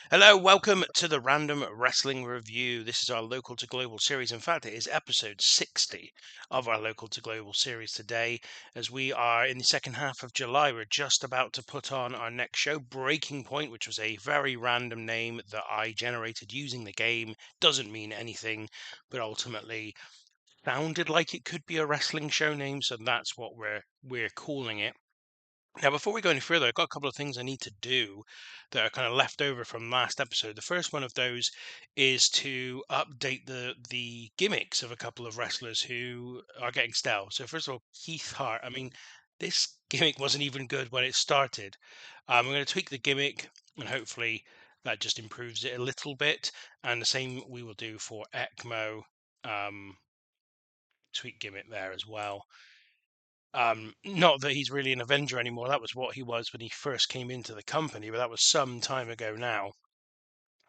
Hello, welcome to the Random Wrestling Review. This is our local to global series. In fact, it is episode 60 of our local to global series today. As we are in the second half of July, we're just about to put on our next show, Breaking Point, which was a very random name that I generated using the game. Doesn't mean anything, but ultimately sounded like it could be a wrestling show name, so that's what we're calling it. Now, before we go any further, I've got a couple of things I need to do that are kind of left over from last episode. The first one of those is to update the gimmicks of a couple of wrestlers who are getting stale. So first of all, Keith Hart. I mean, this gimmick wasn't even good when it started. I'm going to tweak the gimmick, and hopefully that just improves it a little bit. And the same we will do for ECMO. Tweak gimmick there as well. Not that he's really an Avenger anymore. That was what he was when he first came into the company, but that was some time ago now.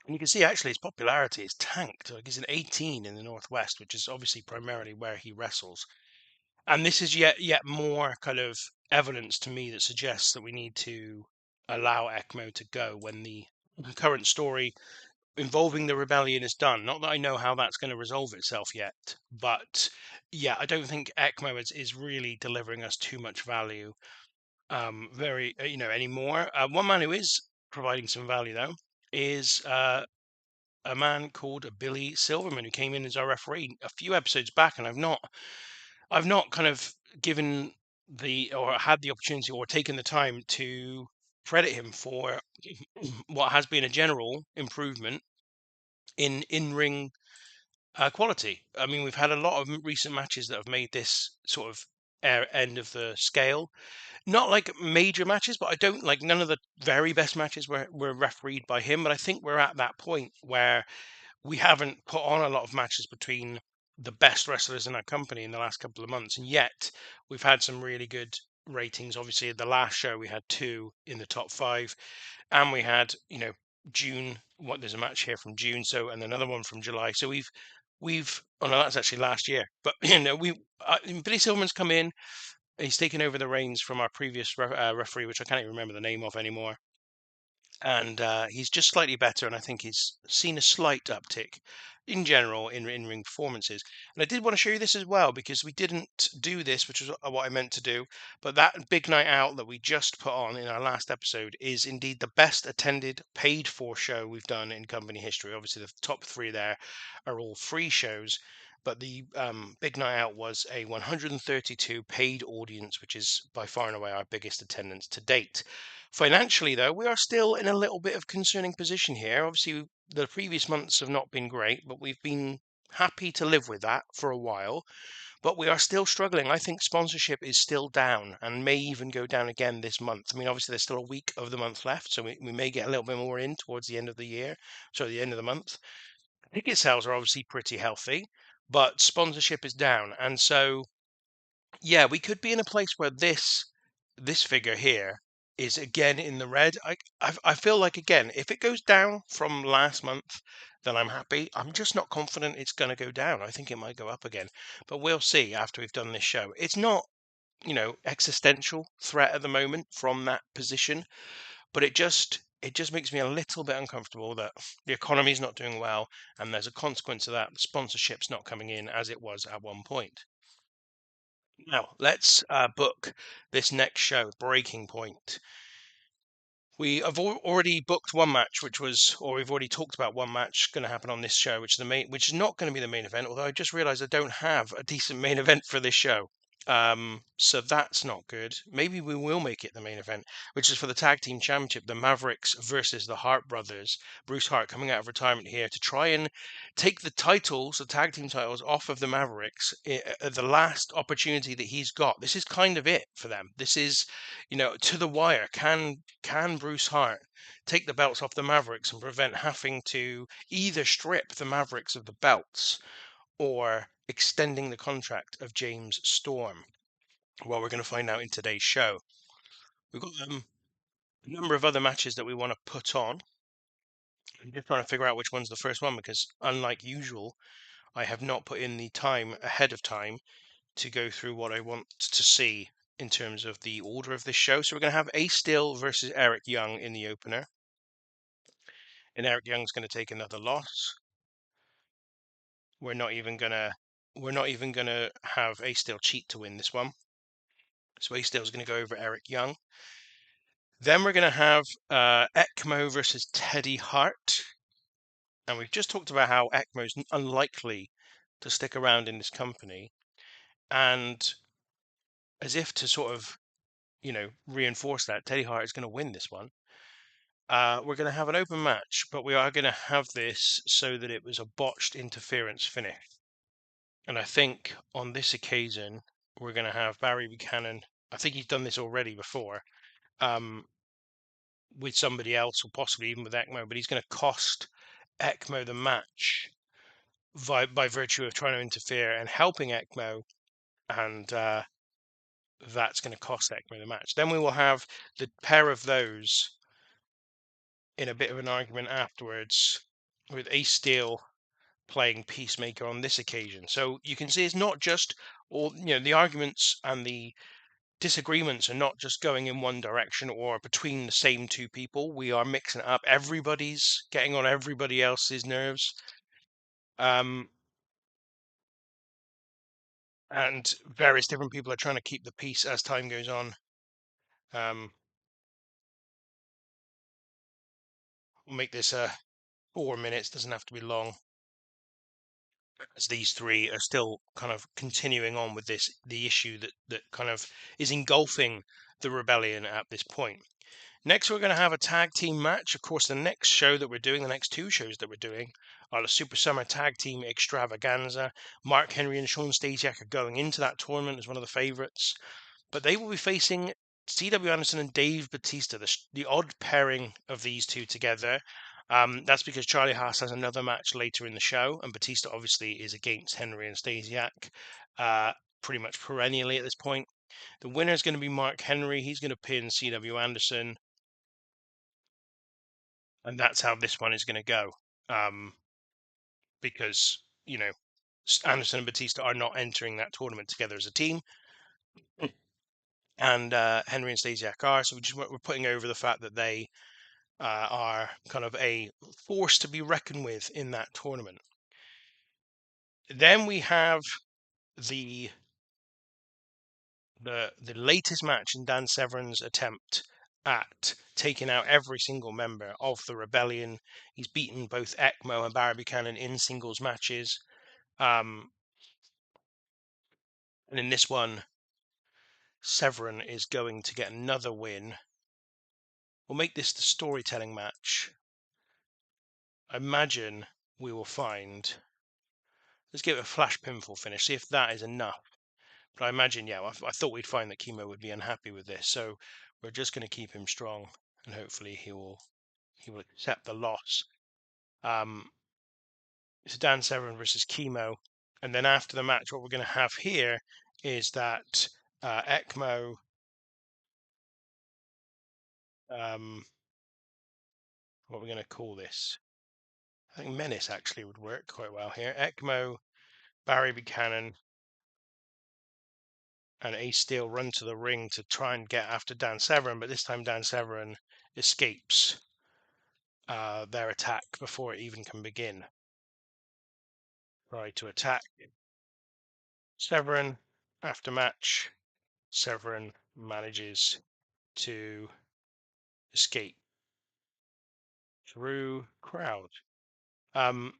And you can see actually his popularity is tanked. Like he's an 18 in the Northwest, which is obviously primarily where he wrestles. And this is yet more kind of evidence to me that suggests that we need to allow ECMO to go when the current story involving the rebellion is done. Not that I know how that's going to resolve itself yet, but yeah, I don't think ECMO is really delivering us too much value very anymore. One man who is providing some value though is a man called Billy Silverman, who came in as our referee a few episodes back, and I've not kind of given the or had the opportunity or taken the time to credit him for what has been a general improvement in ring quality. I mean, we've had a lot of recent matches that have made this sort of end of the scale. Not like major matches, but I don't like none of the very best matches were refereed by him. But I think we're at that point where we haven't put on a lot of matches between the best wrestlers in our company in the last couple of months, and yet we've had some really good ratings. Obviously, at the last show we had two in the top five, and we had June. What there's a match here from June, so and another one from July. So we've oh no, that's actually last year. But Billy Silverman's come in. He's taken over the reins from our previous referee, which I can't even remember the name of anymore. And he's just slightly better, and I think he's seen a slight uptick in general in ring performances. And I did want to show you this as well because we didn't do this, which is what I meant to do. But that big night out that we just put on in our last episode is indeed the best attended paid for show we've done in company history. Obviously, the top three there are all free shows. But the big night out was a 132 paid audience, which is by far and away our biggest attendance to date. Financially, though, we are still in a little bit of concerning position here. Obviously, the previous months have not been great, but we've been happy to live with that for a while. But we are still struggling. I think sponsorship is still down and may even go down again this month. I mean, obviously, there's still a week of the month left, so we may get a little bit more in towards the end of the year, so the end of the month. Ticket sales are obviously pretty healthy, but sponsorship is down. And so yeah, we could be in a place where this figure here is again in the red. I feel like again, if it goes down from last month, then I'm happy. I'm just not confident it's going to go down. I think it might go up again, but we'll see after we've done this show. It's not, existential threat at the moment from that position, but it just makes me a little bit uncomfortable that the economy is not doing well, and there's a consequence of that. The sponsorship's not coming in as it was at one point. Now, let's book this next show, Breaking Point. We have already booked one match, or we've already talked about one match going to happen on this show, which is not going to be the main event. Although I just realised I don't have a decent main event for this show, so that's not good. Maybe we will make it the main event, which is for the tag team championship, the Mavericks versus the Hart Brothers. Bruce Hart coming out of retirement here to try and take the tag team titles, off of the Mavericks at the last opportunity that he's got. This is kind of it for them. This is, to the wire. Can Bruce Hart take the belts off the Mavericks and prevent having to either strip the Mavericks of the belts or extending the contract of James Storm? Well, we're going to find out in today's show. We've got a number of other matches that we want to put on. I'm just trying to figure out which one's the first one because, unlike usual, I have not put in the time ahead of time to go through what I want to see in terms of the order of this show. So we're going to have Ace Steel versus Eric Young in the opener. and Eric Young's going to take another loss. We're not even gonna have Ace Steel cheat to win this one. So Ace Steel's going to go over Eric Young. Then we're going to have ECMO versus Teddy Hart. And we've just talked about how ECMO's unlikely to stick around in this company. And as if to sort of, reinforce that, Teddy Hart is going to win this one. We're going to have an open match, but we are going to have this so that it was a botched interference finish. And I think on this occasion, we're going to have Barry Buchanan. I think he's done this already before with somebody else, or possibly even with ECMO, but he's going to cost ECMO the match by virtue of trying to interfere and helping ECMO, and that's going to cost ECMO the match. Then we will have the pair of those in a bit of an argument afterwards, with Ace Steel playing Peacemaker on this occasion. So you can see it's not just all, the arguments and the disagreements are not just going in one direction or between the same two people. We are mixing it up. Everybody's getting on everybody else's nerves. And various different people are trying to keep the peace as time goes on. We'll make this 4 minutes, doesn't have to be long, as these three are still kind of continuing on with the issue that kind of is engulfing the rebellion at this point. Next, we're going to have a tag team match. Of course, the next show that we're doing, the next two shows that we're doing, are the Super Summer Tag Team Extravaganza. Mark Henry and Sean Stasiak are going into that tournament as one of the favorites, but they will be facing C.W. Anderson and Dave Batista, the odd pairing of these two together. That's because Charlie Haas has another match later in the show, and Batista obviously is against Henry and Stasiak pretty much perennially at this point. The winner is going to be Mark Henry. He's going to pin C.W. Anderson. And that's how this one is going to go. Because, Anderson and Batista are not entering that tournament together as a team. And Henry and Stasiak are. So we're putting over the fact that they are kind of a force to be reckoned with in that tournament. Then we have the latest match in Dan Severn's attempt at taking out every single member of the rebellion. He's beaten both ECMO and Barry Buchanan in singles matches. And in this one, Severn is going to get another win. We'll make this the storytelling match. I imagine we will find... Let's give it a flash pinfall finish, see if that is enough. But I imagine, yeah, I thought we'd find that Chemo would be unhappy with this. So we're just going to keep him strong, and hopefully he will accept the loss. It's Dan Severn versus Chemo. And then after the match, what we're going to have here is that ECMO... what we're going to call this? I think Menace actually would work quite well here. ECMO, Barry Buchanan, and Ace Steel run to the ring to try and get after Dan Severn, but this time Dan Severn escapes their attack before it even can begin. Try to attack Severn. After match, Severn manages to escape through crowd. And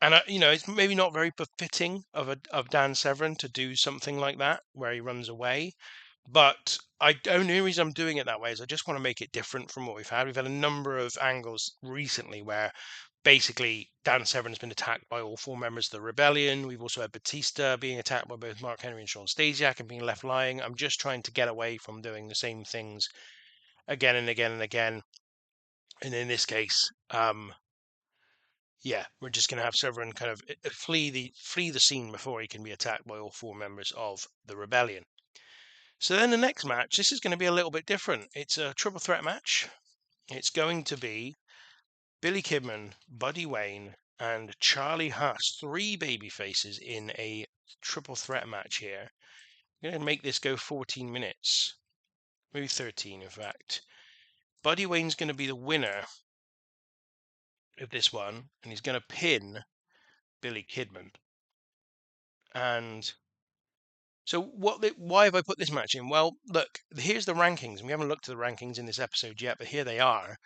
it's maybe not very befitting of Dan Severn to do something like that, where he runs away. But the only reason I'm doing it that way is I just want to make it different from what we've had. We've had a number of angles recently where basically Dan Severn has been attacked by all four members of the rebellion. We've also had Batista being attacked by both Mark Henry and Sean Stasiak and being left lying. I'm just trying to get away from doing the same things again and again and again. And in this case, we're just going to have Severn kind of flee the scene before he can be attacked by all four members of the rebellion. So then the next match, this is going to be a little bit different. It's a triple threat match. It's going to be Billy Kidman, Buddy Wayne, and Charlie Haas, three baby faces in a triple threat match here. I'm going to make this go 14 minutes, maybe 13 in fact. Buddy Wayne's going to be the winner, of this one, and he's going to pin Billy Kidman. And so why have I put this match in? Well, look, here's the rankings. We haven't looked at the rankings in this episode yet, but here they are.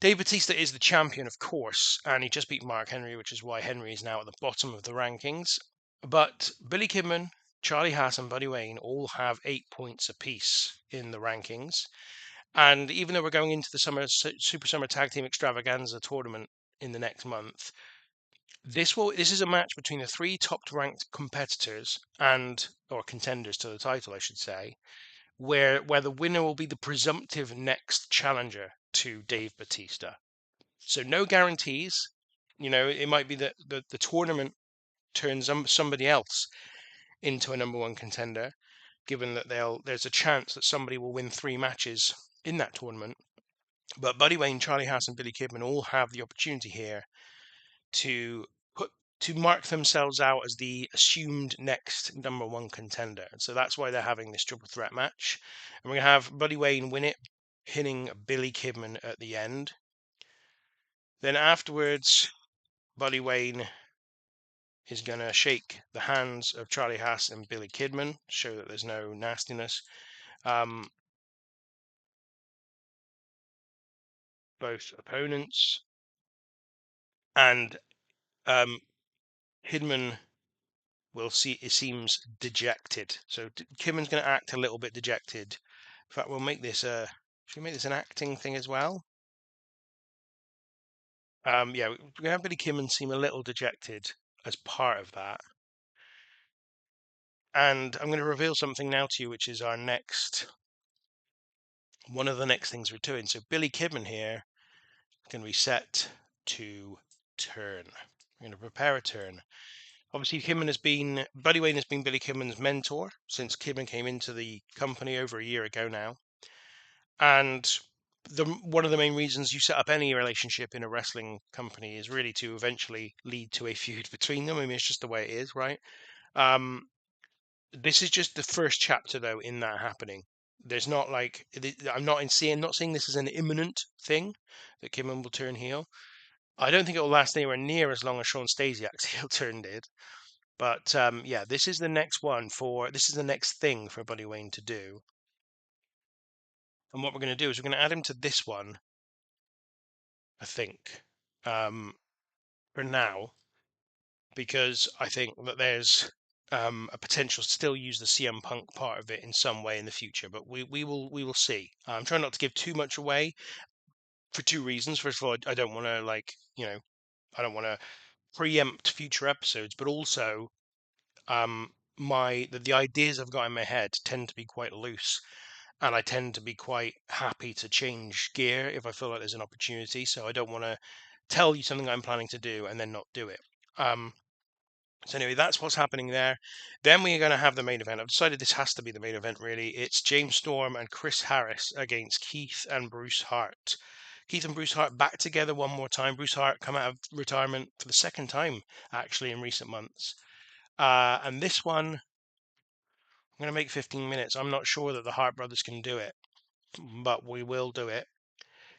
Dave Bautista is the champion, of course, and he just beat Mark Henry, which is why Henry is now at the bottom of the rankings. But Billy Kidman, Charlie Haas, and Buddy Wayne all have 8 points apiece in the rankings. And even though we're going into the Super Summer Tag Team Extravaganza tournament in the next month, this is a match between the three top-ranked competitors or contenders to the title, I should say, where the winner will be the presumptive next challenger to Dave Bautista. So no guarantees. It might be that the tournament turns somebody else into a number one contender, given that there's a chance that somebody will win 3 matches in that tournament. But Buddy Wayne, Charlie Haas, and Billy Kidman all have the opportunity here to mark themselves out as the assumed next number one contender. So that's why they're having this triple threat match. And we're going to have Buddy Wayne win it, pinning Billy Kidman at the end. Then afterwards, Buddy Wayne is going to shake the hands of Charlie Haas and Billy Kidman, show that there's no nastiness. Both opponents. And Kidman it seems dejected. So Kidman's going to act a little bit dejected. In fact, should we make this an acting thing as well? Yeah, we're going to have Billy Kidman seem a little dejected as part of that. And I'm going to reveal something now to you, which is one of the next things we're doing. So Billy Kidman here is going to be set to turn. We're going to prepare a turn. Obviously, Buddy Wayne has been Billy Kidman's mentor since Kidman came into the company over a year ago now. And one of the main reasons you set up any relationship in a wrestling company is really to eventually lead to a feud between them. I mean, it's just the way it is, right? This is just the first chapter, though, in that happening. There's not I'm not seeing this as an imminent thing that Kidman will turn heel. I don't think it will last anywhere near as long as Sean Stasiak's heel turn did. But yeah, this is the next thing for Buddy Wayne to do. And what we're going to do is we're going to add him to this one, I think, for now, because I think that there's a potential to still use the CM Punk part of it in some way in the future. But we will see. I'm trying not to give too much away for 2 reasons. First of all, I don't want to I don't want to preempt future episodes, but also the ideas I've got in my head tend to be quite loose, and I tend to be quite happy to change gear if I feel like there's an opportunity. So I don't want to tell you something I'm planning to do and then not do it. So anyway, that's what's happening there. Then we're going to have the main event. I've decided this has to be the main event, really. It's James Storm and Chris Harris against Keith and Bruce Hart. Keith and Bruce Hart back together one more time. Bruce Hart come out of retirement for the second time, actually, in recent months. And this one, I'm going to make 15 minutes. I'm not sure that the Hart Brothers can do it, but we will do it.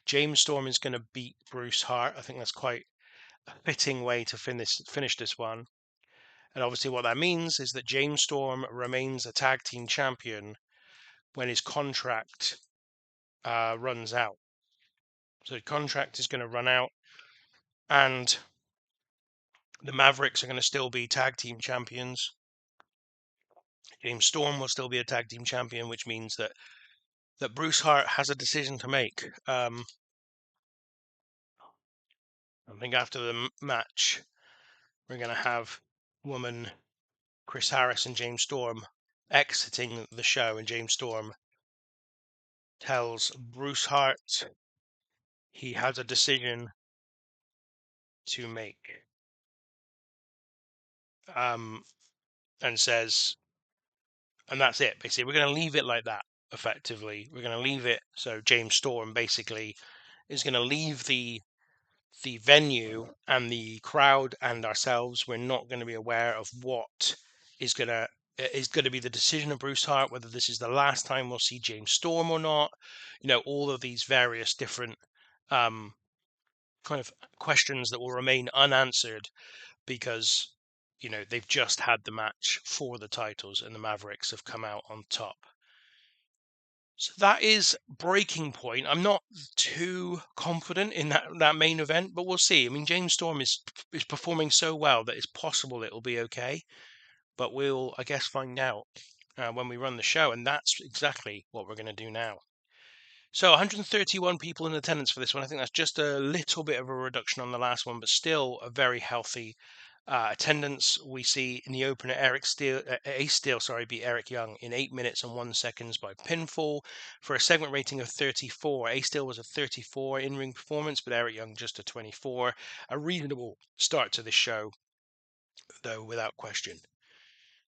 James Storm is going to beat Bruce Hart. I think that's quite a fitting way to finish this one. And obviously what that means is that James Storm remains a tag team champion when his contract runs out. So the contract is going to run out, and the Mavericks are going to still be tag team champions. James Storm will still be a tag team champion, which means that Bruce Hart has a decision to make. I think after the match, we're going to have Chris Harris and James Storm exiting the show, and James Storm tells Bruce Hart he has a decision to make, and says, and that's it. Basically, we're going to leave it like that. Effectively, we're going to leave it so James Storm basically is going to leave the venue and the crowd and ourselves. We're not going to be aware of what is going to be the decision of Bruce Hart, whether this is the last time we'll see James Storm or not. All of these various different kind of questions that will remain unanswered because, they've just had the match for the titles and the Mavericks have come out on top. So that is breaking point. I'm not too confident in that main event, but we'll see. I mean, James Storm is performing so well that it's possible it'll be okay, but we'll, I guess, find out when we run the show, and that's exactly what we're going to do now. So 131 people in attendance for this one. I think that's just a little bit of a reduction on the last one, but still a very healthy attendance. We see in the opener Ace Steel, beat Eric Young in 8 minutes and 1 second by pinfall for a segment rating of 34. Ace Steel was a 34 in-ring performance, but Eric Young just a 24. A reasonable start to this show, though, without question.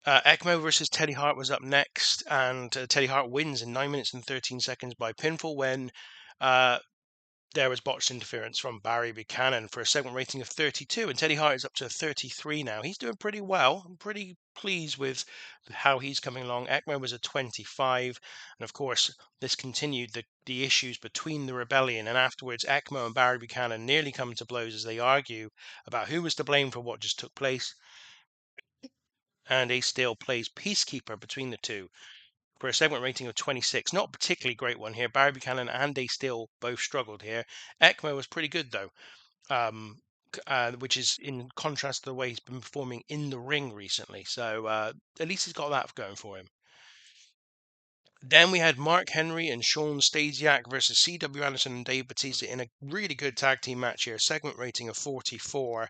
ECMO versus Teddy Hart was up next, and Teddy Hart wins in 9 minutes and 13 seconds by pinfall when there was botched interference from Barry Buchanan for a segment rating of 32, and Teddy Hart is up to 33 now. He's doing pretty well. I'm pretty pleased with how he's coming along. ECMO was a 25, and of course, this continued the issues between the Rebellion, and afterwards, ECMO and Barry Buchanan nearly come to blows as they argue about who was to blame for what just took place. And Ace Steel plays peacekeeper between the two for a segment rating of 26. Not a particularly great one here. Barry Buchanan and Ace Steel both struggled here. ECMO was pretty good, though, which is in contrast to the way he's been performing in the ring recently. So at least he's got that going for him. Then we had Mark Henry and Sean Stasiak versus C.W. Anderson and Dave Batista in a really good tag team match here. Segment rating of 44.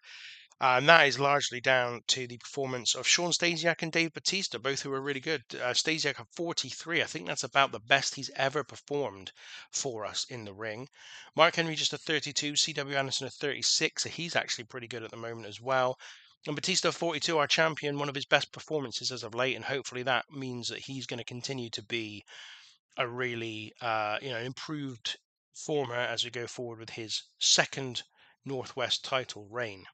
And that is largely down to the performance of Sean Stasiak and Dave Batista, both who were really good. Stasiak at 43. I think that's about the best he's ever performed for us in the ring. Mark Henry just a 32. C.W. Anderson a 36. So he's actually pretty good at the moment as well. And Batista 42, our champion, one of his best performances as of late. And hopefully that means that he's going to continue to be a really improved performer as we go forward with his second Northwest title reign.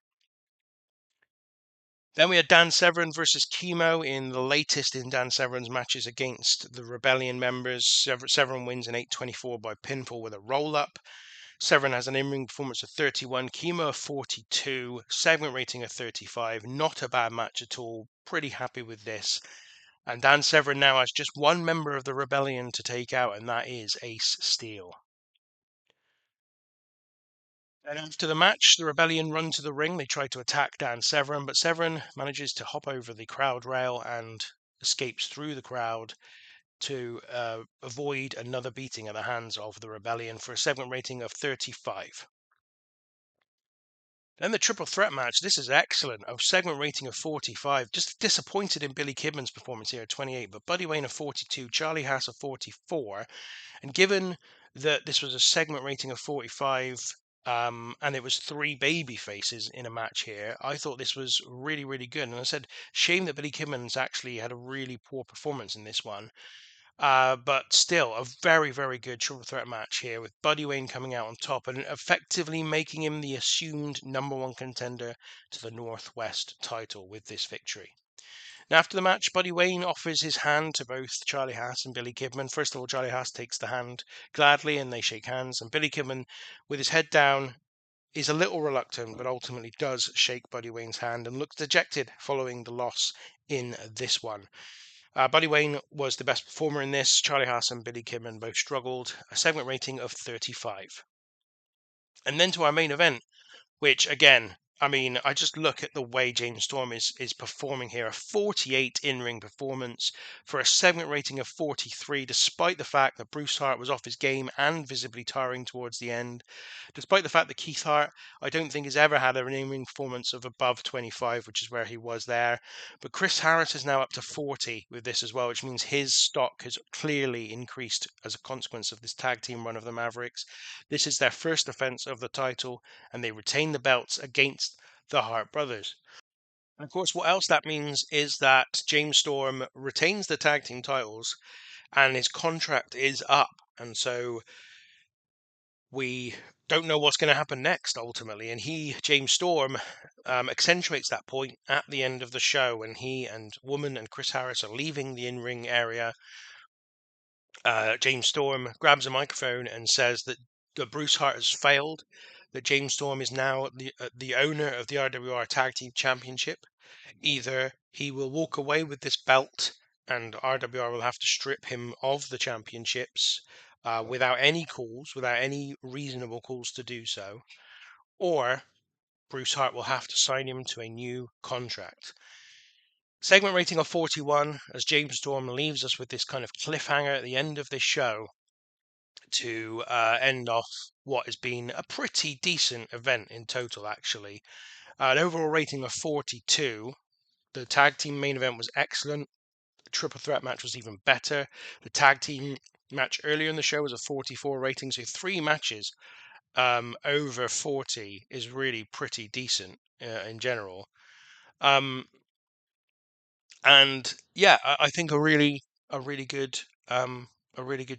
Then we had Dan Severn versus Chemo in the latest in Dan Severn's matches against the Rebellion members. Severn wins in 8:24 by pinfall with a roll-up. Severn has an in-ring performance of 31, Chemo of 42, segment rating of 35. Not a bad match at all. Pretty happy with this. And Dan Severn now has just one member of the Rebellion to take out, and that is Ace Steel. And after the match, the Rebellion run to the ring. They try to attack Dan Severn, but Severn manages to hop over the crowd rail and escapes through the crowd to avoid another beating at the hands of the Rebellion for a segment rating of 35. Then the triple threat match. This is excellent. A segment rating of 45. Just disappointed in Billy Kidman's performance here at 28, but Buddy Wayne of 42, Charlie Haas of 44. And given that this was a segment rating of 45, and it was 3 baby faces in a match here, I thought this was really, really good. And I said, shame that Billy Kidman's actually had a really poor performance in this one. But still, a very, very good triple threat match here with Buddy Wayne coming out on top and effectively making him the assumed number 1 contender to the Northwest title with this victory. Now, after the match, Buddy Wayne offers his hand to both Charlie Haas and Billy Kidman. First of all, Charlie Haas takes the hand gladly and they shake hands. And Billy Kidman, with his head down, is a little reluctant, but ultimately does shake Buddy Wayne's hand and looks dejected following the loss in this one. Buddy Wayne was the best performer in this. Charlie Haas and Billy Kidman both struggled. A segment rating of 35. And then to our main event, which again, I mean, I just look at the way James Storm is performing here. A 48 in-ring performance for a segment rating of 43, despite the fact that Bruce Hart was off his game and visibly tiring towards the end. Despite the fact that Keith Hart, I don't think has ever had an in-ring performance of above 25, which is where he was there. But Chris Harris is now up to 40 with this as well, which means his stock has clearly increased as a consequence of this tag team run of the Mavericks. This is their first defense of the title, and they retain the belts against the Hart Brothers. And of course, what else that means is that James Storm retains the tag team titles and his contract is up. And so we don't know what's going to happen next, ultimately. And James Storm, accentuates that point at the end of the show when he and Woman and Chris Harris are leaving the in-ring area. James Storm grabs a microphone and says that Bruce Hart has failed, that James Storm is now the owner of the RWR Tag Team Championship. Either he will walk away with this belt and RWR will have to strip him of the championships without any calls, without any reasonable calls to do so, or Bruce Hart will have to sign him to a new contract. Segment rating of 41, as James Storm leaves us with this kind of cliffhanger at the end of this show to end off what has been a pretty decent event in total, actually. An overall rating of 42. The tag team main event was excellent. The triple threat match was even better. The tag team match earlier in the show was a 44 rating, so 3 matches over 40 is really pretty decent in general. And yeah, I think a really good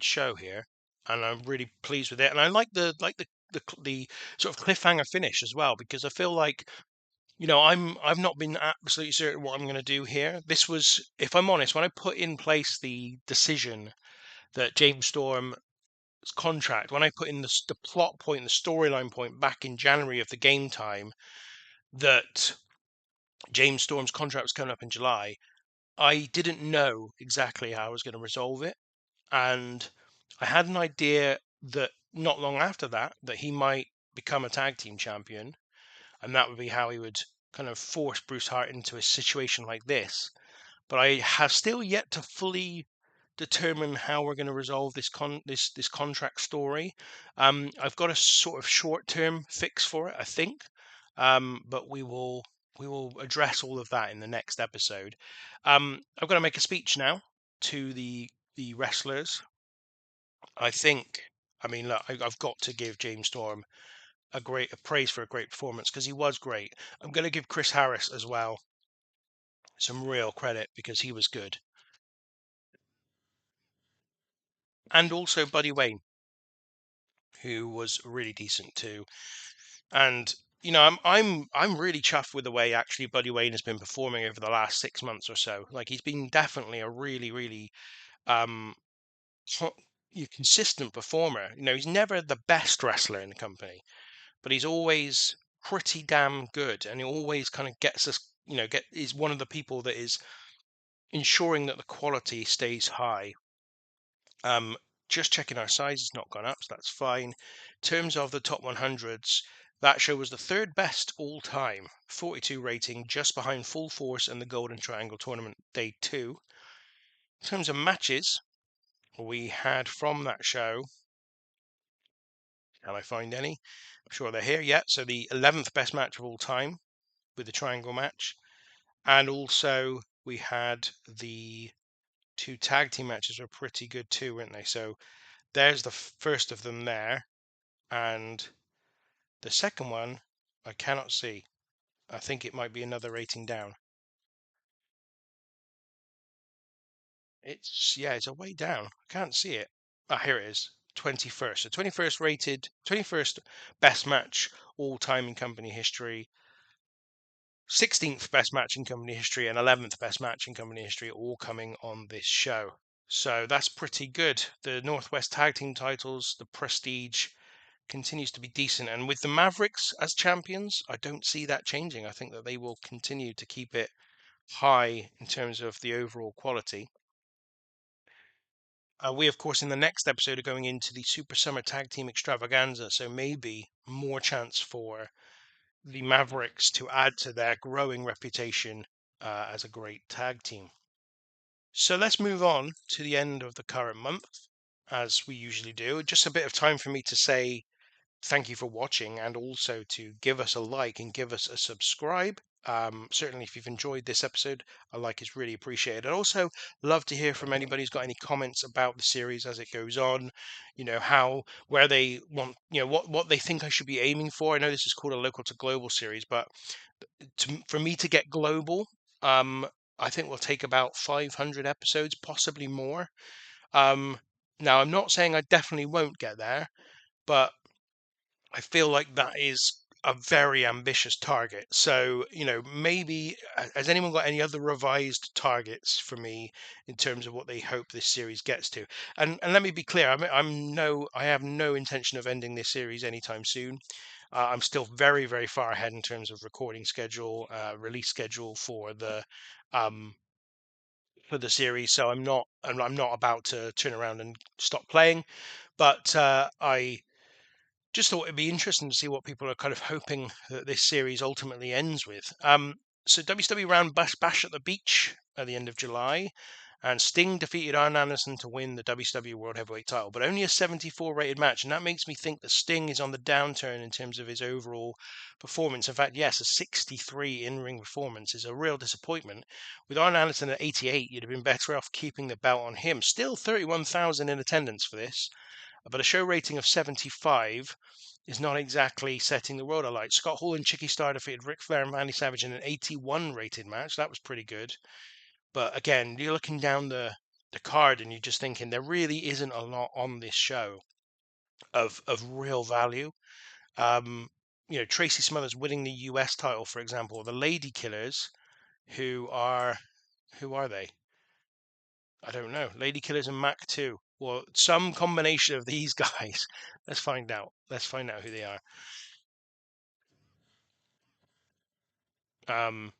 show here, and I'm really pleased with it. And I like the sort of cliffhanger finish as well, because I feel like, I've not been absolutely certain what I'm going to do here. This was, if I'm honest, when I put in place the decision that James Storm's contract, when I put in the plot point, the storyline point back in January of the game time, that James Storm's contract was coming up in July, I didn't know exactly how I was going to resolve it. And I had an idea that not long after that he might become a tag team champion, and that would be how he would kind of force Bruce Hart into a situation like this. But I have still yet to fully determine how we're going to resolve this contract story. I've got a sort of short term fix for it, I think, but we will address all of that in the next episode. I've got to make a speech now to the wrestlers. I think. I mean, look, I've got to give James Storm a praise for a great performance, because he was great. I'm going to give Chris Harris as well some real credit, because he was good, and also Buddy Wayne, who was really decent too. And I'm really chuffed with the way actually Buddy Wayne has been performing over the last 6 months or so. Like, he's been definitely a really um consistent performer. He's never the best wrestler in the company, but he's always pretty damn good, and he always kind of gets us. Is one of the people that is ensuring that the quality stays high. Um, just checking our size has not gone up, so that's fine. In terms of the top 100s, that show was the third best all time, 42 rating, just behind Full Force and the Golden Triangle Tournament Day 2. In terms of matches, we had from that show, can I find any? I'm sure they're here. Yeah, so the 11th best match of all time with the triangle match. And also we had the 2 tag team matches were pretty good too, weren't they? So there's the first of them there. And the second one, I cannot see. I think it might be another rating down. It's a way down. I can't see it. Ah, here it is. 21st. So 21st rated, 21st best match all time in company history, 16th best match in company history, and 11th best match in company history, all coming on this show. So that's pretty good. The Northwest Tag Team titles, the prestige continues to be decent. And with the Mavericks as champions, I don't see that changing. I think that they will continue to keep it high in terms of the overall quality. We, of course, in the next episode are going into the Super Summer Tag Team Extravaganza, so maybe more chance for the Mavericks to add to their growing reputation as a great tag team. So let's move on to the end of the current month, as we usually do. Just a bit of time for me to say thank you for watching, and also to give us a like and give us a subscribe. Certainly, if you've enjoyed this episode, a like is really appreciated. I'd also love to hear from anybody who's got any comments about the series as it goes on. Where they want, what they think I should be aiming for. I know this is called a local to global series, but for me to get global, I think we'll take about 500 episodes, possibly more. Now, I'm not saying I definitely won't get there, but I feel like that is a very ambitious target. So, maybe has anyone got any other revised targets for me in terms of what they hope this series gets to? And let me be clear, I have no intention of ending this series anytime soon. I'm still very, very far ahead in terms of recording schedule, release schedule um, for the series. So I'm not about to turn around and stop playing. But I just thought it'd be interesting to see what people are kind of hoping that this series ultimately ends with. So WCW ran Bash at the Beach at the end of July, and Sting defeated Arn Anderson to win the WCW World Heavyweight title, but only a 74 rated match, and that makes me think that Sting is on the downturn in terms of his overall performance. In fact, yes, a 63 in-ring performance is a real disappointment. With Arn Anderson at 88, you'd have been better off keeping the belt on him. Still 31,000 in attendance for this, but a show rating of 75 is not exactly setting the world alight. Scott Hall and Chicky Star defeated Ric Flair and Randy Savage in an 81 rated match. That was pretty good. But again, you're looking down the card and you're just thinking there really isn't a lot on this show of real value. Um, Tracy Smothers winning the US title, for example, the Lady Killers, who are who are they? I don't know. Lady Killers and Mac 2. Well, some combination of these guys. Let's find out. Let's find out who they are. Um,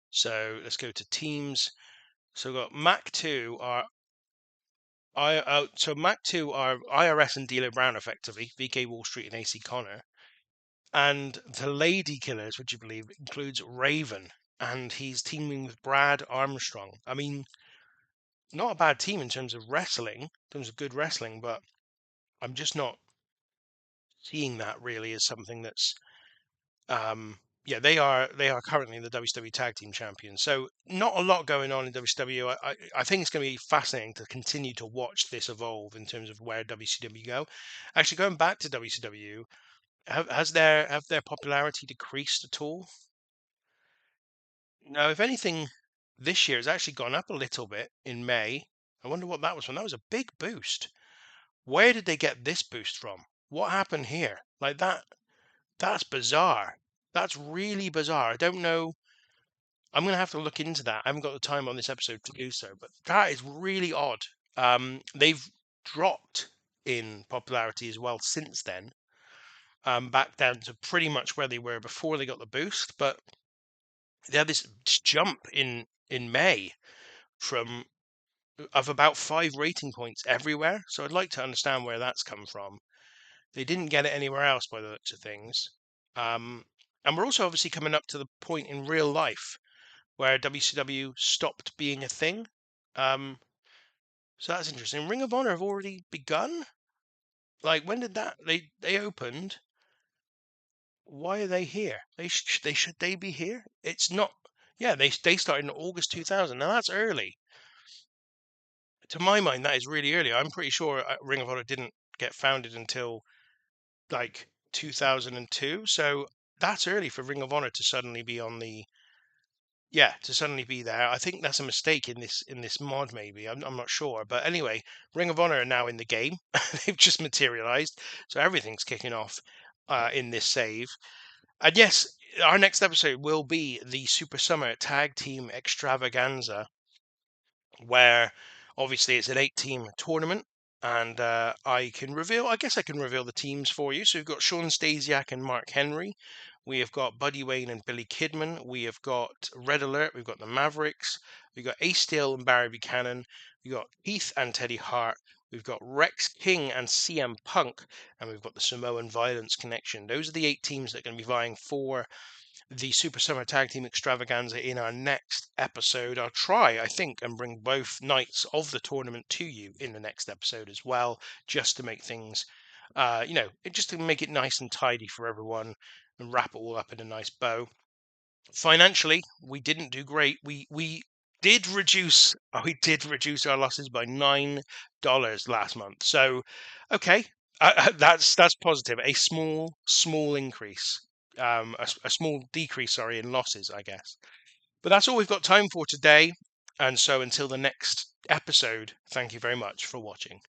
so let's go to teams. So we've got Mac 2 are Mac 2 are IRS and D'Lo Brown effectively, VK Wall Street and AC Connor. And the Lady Killers, would you believe, includes Raven, and he's teaming with Brad Armstrong. I mean, not a bad team in terms of wrestling, in terms of good wrestling, but I'm just not seeing that really as something that's yeah, they are currently the WCW Tag Team Champions. So not a lot going on in WCW. I think it's going to be fascinating to continue to watch this evolve in terms of where WCW go. Actually, going back to WCW, have their popularity decreased at all? No, if anything, this year has actually gone up a little bit in May. I wonder what that was from. That was a big boost. Where did they get this boost from? What happened here? Like that's bizarre. That's really bizarre. I don't know. I'm going to have to look into that. I haven't got the time on this episode to do so, but that is really odd. They've dropped in popularity as well since then, back down to pretty much where they were before they got the boost. But they had this jump in May from of about 5 rating points everywhere. So I'd like to understand where that's come from. They didn't get it anywhere else by the looks of things. Um, and we're also obviously coming up to the point in real life where WCW stopped being a thing. Um, so that's interesting. Ring of Honor have already begun. Like, when did that? They opened. Why are they here? Should they be here? It's not. Yeah, they started in August 2000. Now that's early. To my mind, that is really early. I'm pretty sure Ring of Honor didn't get founded until like 2002. So that's early for Ring of Honor to suddenly be on the to suddenly be there. I think that's a mistake in this mod. Maybe I'm not sure, but anyway, Ring of Honor are now in the game. They've just materialized, so everything's kicking off in this save. And yes, our next episode will be the Super Summer Tag Team Extravaganza, where obviously it's an 8 team tournament. And I guess I can reveal the teams for you. So we've got Sean Stasiak and Mark Henry. We have got Buddy Wayne and Billy Kidman. We have got Red Alert. We've got the Mavericks. We've got Ace Steel and Barry Buchanan. We've got Heath and Teddy Hart. We've got Rex King and CM Punk. And we've got the Samoan Violence Connection. Those are the 8 teams that are going to be vying for the Super Summer Tag Team Extravaganza in our next episode. I'll try, I think, and bring both nights of the tournament to you in the next episode as well, just to make things, just to make it nice and tidy for everyone and wrap it all up in a nice bow. Financially, we didn't do great. We did reduce our losses by $9 last month. So, okay, that's positive. A small increase, a small decrease, sorry, in losses, I guess. But that's all we've got time for today. And so, until the next episode, thank you very much for watching.